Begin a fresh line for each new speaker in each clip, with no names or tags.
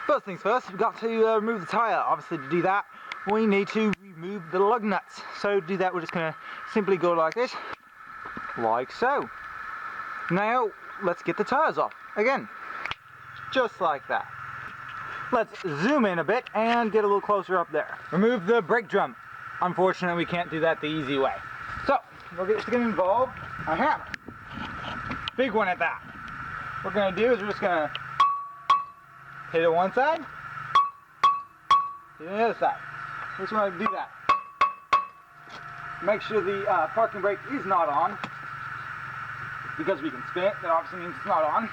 First things first, we've got to remove the tyre. Obviously to do that, we need to remove the lug nuts. So to do that, we're just going to simply go like this, like so. Now, let's get the tyres off. Again, just like that. Let's zoom in a bit and get a little closer up there. Remove the brake drum. Unfortunately, we can't do that the easy way. So, we're just going to involve a hammer. Big one at that. What we're going to do is we're just going to hit it one side, hit it the other side. We just want to do that. Make sure the parking brake is not on. Because we can spin it, that obviously means it's not on.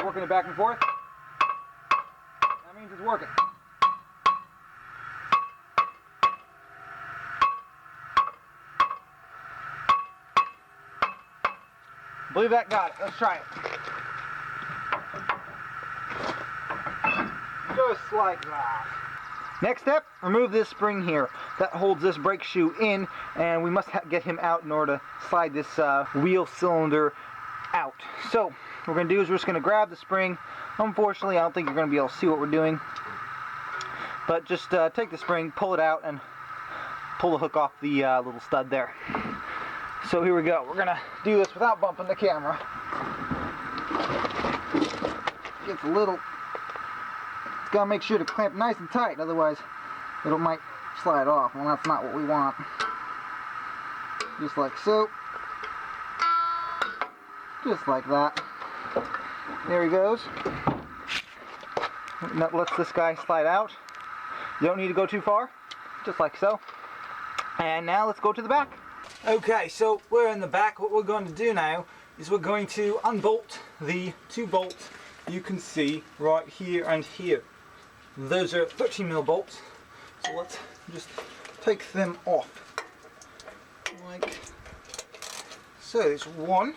Working it back and forth, that means it's working. I believe that got it. Let's try it. Just like that. Next step, remove this spring here that holds this brake shoe in, and we must get him out in order to slide this wheel cylinder out. So what we're going to do is we're just going to grab the spring. Unfortunately, I don't think you're going to be able to see what we're doing, but just take the spring, pull it out, and pull the hook off the little stud there. So here we go. We're going to do this without bumping the camera. Gets a little... It's got to make sure to clamp nice and tight, otherwise it might slide off. Well, that's not what we want. Just like so. Just like that. There he goes. That lets this guy slide out. You don't need to go too far. Just like so. And now let's go to the back. Okay, so we're in the back. What we're going to do now is we're going to unbolt the 2 bolts you can see right here and here. Those are 13mm bolts, so let's just take them off, like so. There's one,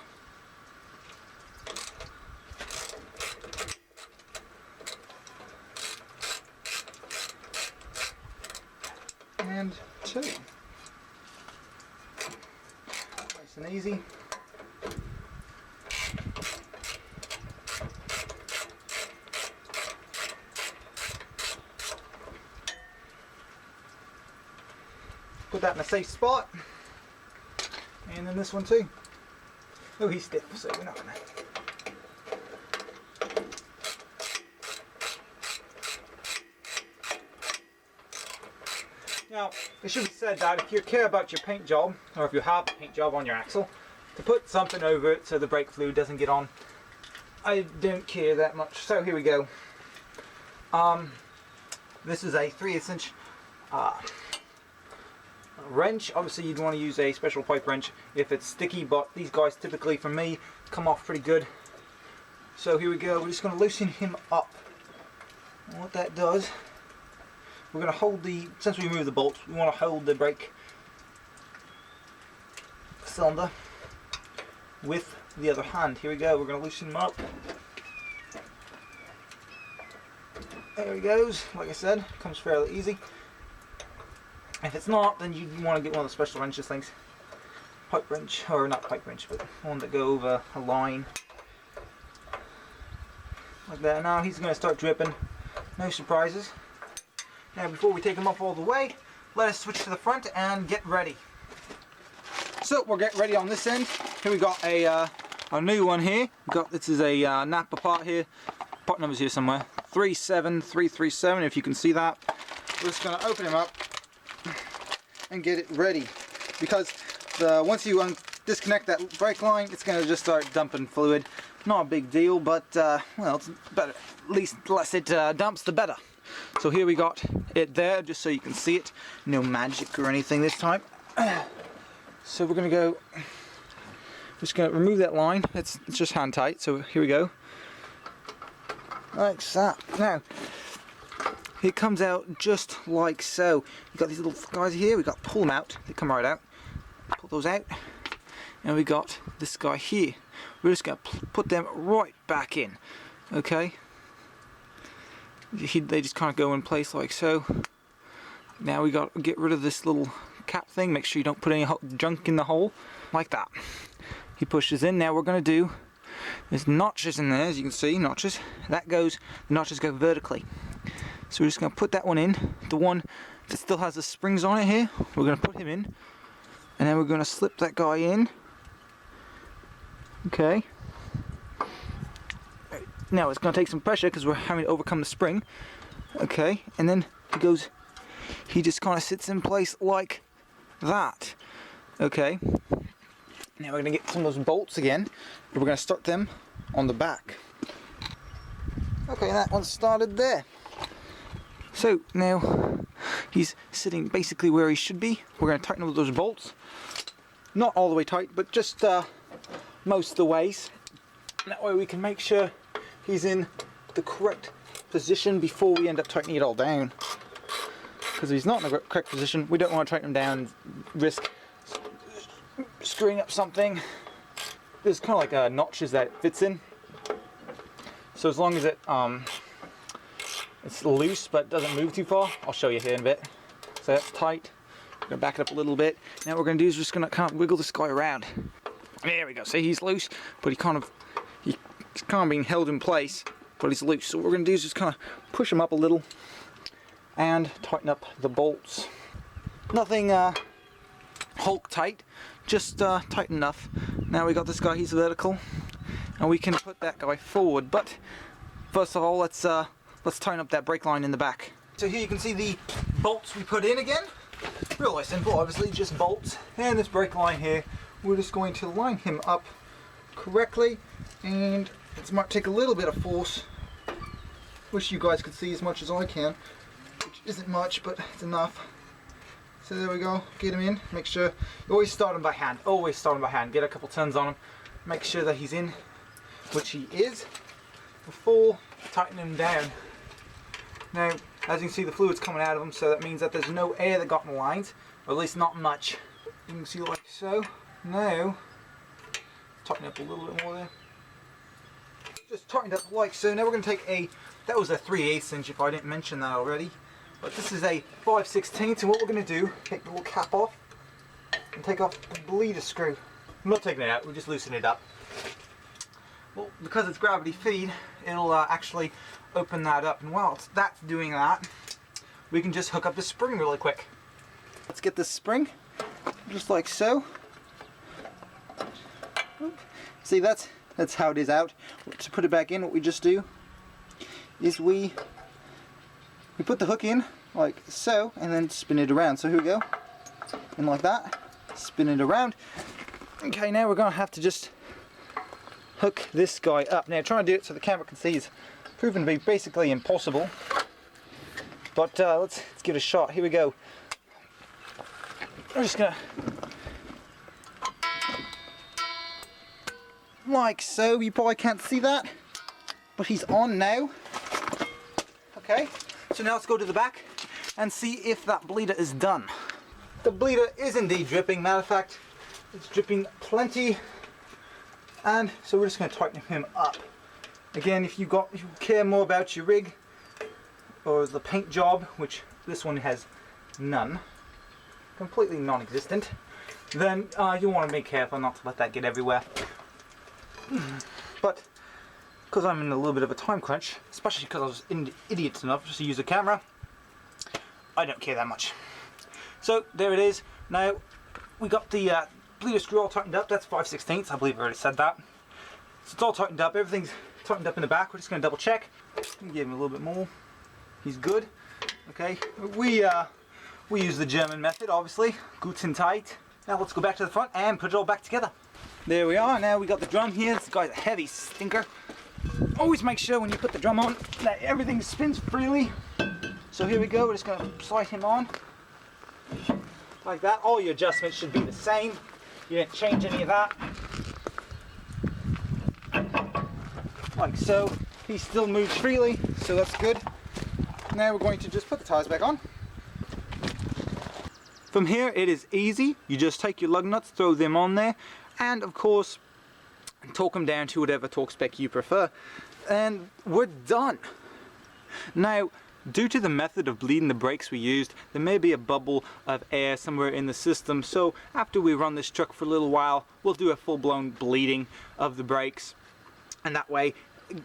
and 2. Nice and easy. Put that in a safe spot, and then this one too. Oh, he's stiff, so we're not gonna. Now, it should be said that if you care about your paint job, or if you have a paint job on your axle, to put something over it so the brake fluid doesn't get on. I don't care that much. So here we go. This is a 3/8 inch wrench. Obviously you'd want to use a special pipe wrench if it's sticky, but these guys typically, for me, come off pretty good. So here we go. We're just going to loosen him up. And what that does, we're going to hold the, since we remove the bolts, we want to hold the brake cylinder with the other hand. Here we go. We're going to loosen him up. There he goes. Like I said, comes fairly easy. If it's not, then you want to get one of the special wrenches things. Pipe wrench, or not pipe wrench, but one that go over a line. Like that. Now he's going to start dripping. No surprises. Now before we take him up all the way, let us switch to the front and get ready. So we're getting ready on this end. Here we got a new one here. This is a Napa part here. Part number's here somewhere. 37337, if you can see that. We're just going to open him up and get it ready, because once you disconnect that brake line, it's going to just start dumping fluid. Not a big deal, but well, it's better. At least less it dumps, the better. So here we got it there, just so you can see it. No magic or anything this time. So we're going to go. Just going to remove that line. It's just hand tight. So here we go. Like that. Now, it comes out just like so. You've got these little guys here, we've got to pull them out, they come right out. Pull those out. And we got this guy here. We're just going to put them right back in. Okay? They just kind of go in place like so. Now we got to get rid of this little cap thing, make sure you don't put any junk in the hole. Like that. He pushes in. Now we're going to do There's notches in there, as you can see, notches. The notches go vertically. So we're just going to put that one in. The one that still has the springs on it here, we're going to put him in. And then we're going to slip that guy in. Okay. Now it's going to take some pressure because we're having to overcome the spring. Okay, and then he just kind of sits in place like that. Okay. Now we're going to get some of those bolts again. We're going to start them on the back. Okay, that one's started there. So now he's sitting basically where he should be. We're going to tighten up those bolts. Not all the way tight, but just most of the ways. That way we can make sure he's in the correct position before we end up tightening it all down. Because if he's not in the correct position, we don't want to tighten him down and risk screwing up something. There's kind of like notches that it fits in. So as long as it's loose but doesn't move too far, I'll show you here in a bit. So that's tight. I'm going to back it up a little bit. Now what we're going to do is just going to kind of wiggle this guy around. There we go. See, he's loose, but he's kind of being held in place, but he's loose. So what we're going to do is just kind of push him up a little and tighten up the bolts. Nothing Hulk tight, just tight enough. Now we got this guy, he's vertical, and we can put that guy forward. But first of all, let's tighten up that brake line in the back. So here you can see the bolts we put in again. Really simple, obviously, just bolts. And this brake line here, we're just going to line him up correctly, and it might take a little bit of force. Wish you guys could see as much as I can, which isn't much, but it's enough. So there we go, get him in. Make sure you always start him by hand. Always start him by hand. Get a couple turns on him. Make sure that he's in, which he is, before tightening him down. Now, as you can see, the fluid's coming out of him, so that means that there's no air that got in the lines, or at least not much. You can see like so. Now, tighten up a little bit more there. Just tightened up like so. Now we're going to take that was a 3/8 inch if I didn't mention that already. But this is a 5/16, and what we're going to do, take the little cap off and take off the bleeder screw. I'm not taking it out, we're just loosening it up. Well, because it's gravity feed, it'll actually open that up, and while that's doing that, we can just hook up the spring really quick. Let's get this spring, just like so. See, that's how it is out. To put it back in, what we just do is we put the hook in like so, and then spin it around. So here we go, and like that, spin it around. Okay, now we're gonna have to just hook this guy up. Now trying to do it so the camera can see is proven to be basically impossible, but let's give it a shot. Here we go. I'm just gonna, like so. You probably can't see that, but he's on now. Okay, so now let's go to the back and see if that bleeder is done. The bleeder is indeed dripping. Matter of fact, it's dripping plenty, and so we're just going to tighten him up. Again, if you care more about your rig or the paint job, which this one has none, completely non-existent, then you want to be careful not to let that get everywhere. But because I'm in a little bit of a time crunch, especially because I was idiot enough just to use a camera, I don't care that much. So there it is. Now we got the bleeder screw all tightened up. That's 5/16. I believe I already said that. So it's all tightened up. Everything's tightened up in the back. We're just going to double check. Give him a little bit more. He's good. Okay. We use the German method, obviously. Guten tight. Now let's go back to the front and put it all back together. There we are. Now we got the drum here. This guy's a heavy stinker. Always make sure when you put the drum on that everything spins freely. So here we go. We're just going to slide him on like that. All your adjustments should be the same. You didn't change any of that. Like so. He still moves freely, so that's good. Now we're going to just put the tires back on. From here it is easy. You just take your lug nuts, throw them on there, and of course torque them down to whatever torque spec you prefer, and we're done. Now, due to the method of bleeding the brakes we used, there may be a bubble of air somewhere in the system, so after we run this truck for a little while, we'll do a full-blown bleeding of the brakes. and that way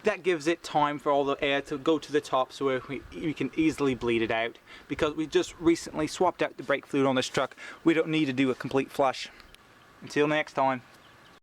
that gives it time for all the air to go to the top, so we can easily bleed it out. Because we just recently swapped out the brake fluid on this truck, we don't need to do a complete flush. Until next time.